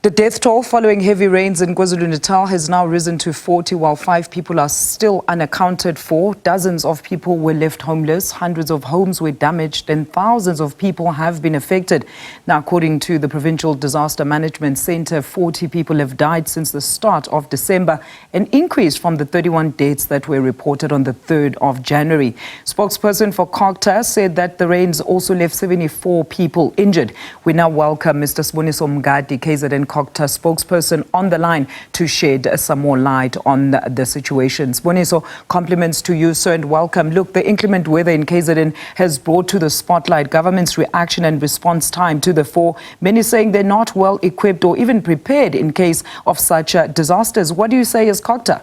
The death toll following heavy rains in KwaZulu-Natal has now risen to 40, while 5 people are still unaccounted for. Dozens of people were left homeless, hundreds of homes were damaged, and thousands of people have been affected. Now, according to the Provincial Disaster Management Centre, 40 people have died since the start of December, an increase from the 31 deaths that were reported on the 3rd of January. Spokesperson for KOGTA said that the rains also left 74 people injured. We now welcome Mr. Siboniso Mngadi, KZN COGTA spokesperson, on the line to shed some more light on the situation. Siboniso, compliments to you, sir, and welcome. Look, the inclement weather in KZN has brought to the spotlight government's reaction and response time to the fore. Many saying they're not well equipped or even prepared in case of such disasters. What do you say as COGTA?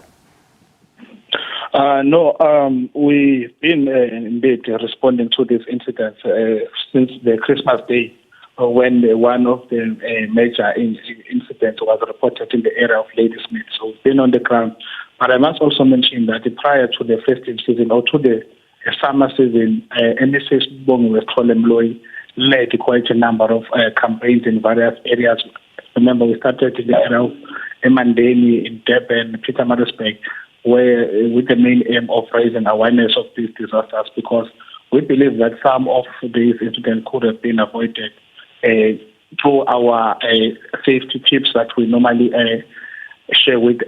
We've been indeed responding to these incidents since the Christmas Day, when one of the major incidents was reported in the area of Ladysmith. So we've been on the ground. But I must also mention that prior to the festive season or to the summer season, NSS Mngadi led quite a number of campaigns in various areas. Remember, we started in the area of Emandeni, in Durban, Pietermaritzburg, where with the main aim of raising awareness of these disasters, because we believe that some of these incidents could have been avoided through our safety tips that we normally share with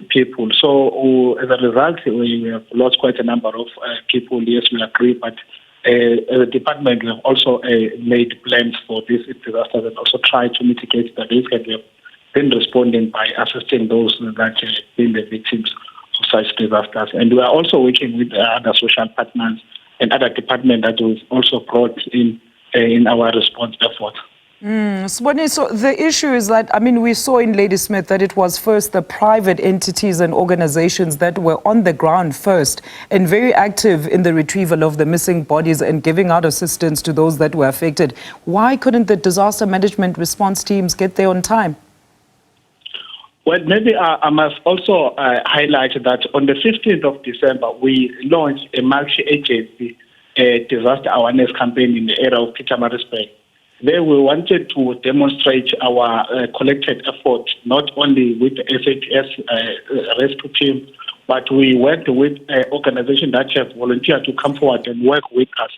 people. So as a result, we have lost quite a number of people. Yes, we agree, but as a department, we have also made plans for these disasters and also tried to mitigate the risk, and we have been responding by assisting those that have been the victims of such disasters. And we are also working with other social partners and other departments that we've also brought in our response effort. So the issue is that, we saw in Ladysmith that it was first the private entities and organizations that were on the ground first and very active in the retrieval of the missing bodies and giving out assistance to those that were affected. Why couldn't the disaster management response teams get there on time? Well, maybe I must also highlight that on the 15th of December, we launched a multi-agency disaster awareness campaign in the area of Pietermaritzburg. There we wanted to demonstrate our collected effort, not only with the SHS rescue team, but we worked with organizations that have volunteered to come forward and work with us.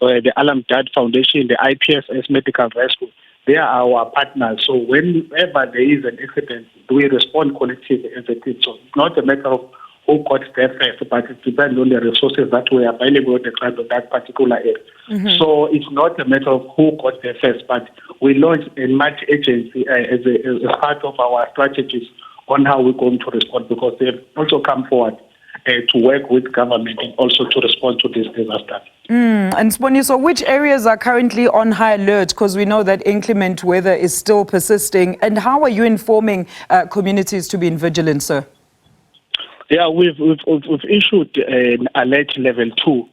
The Alam Dad Foundation, the IPSS Medical Rescue, they are our partners. So whenever there is an accident, we respond collectively as a team. So it's not a matter of who got there first, but it depends on the resources that were available at the time of that particular area. So it's not a matter of who got there first, but we launched a multi-agency as part of our strategies on how we're going to respond, because they've also come forward to work with government and also to respond to this disaster. And Siboniso, which areas are currently on high alert? Because we know that inclement weather is still persisting. And how are you informing communities to be vigilant, sir? Yeah, we've issued an alert level 2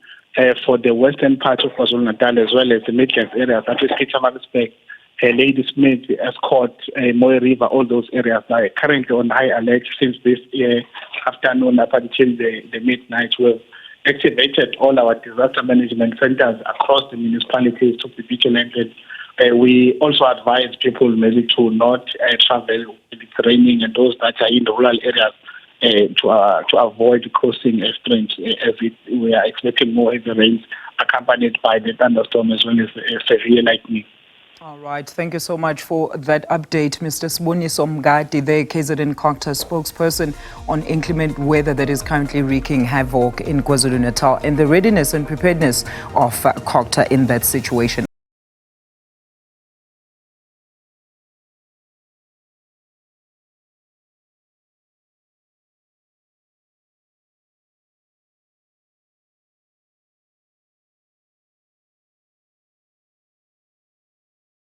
for the western part of KwaZulu-Natal as well as the Midlands area, that is Pietermaritzburg, Ladysmith, Escort, Moy River. All those areas are currently on high alert since this afternoon up until the midnight. We've activated all our disaster management centers across the municipalities to be vigilant. We also advise people maybe to not travel with it raining, and those that are in the rural areas to avoid crossing streams, as we are expecting more heavy rains accompanied by the thunderstorm as well as severe lightning. All right. Thank you so much for that update, Mr. Siboniso Mngadi, the KZN COGTA spokesperson on inclement weather that is currently wreaking havoc in KwaZulu-Natal and the readiness and preparedness of COGTA in that situation.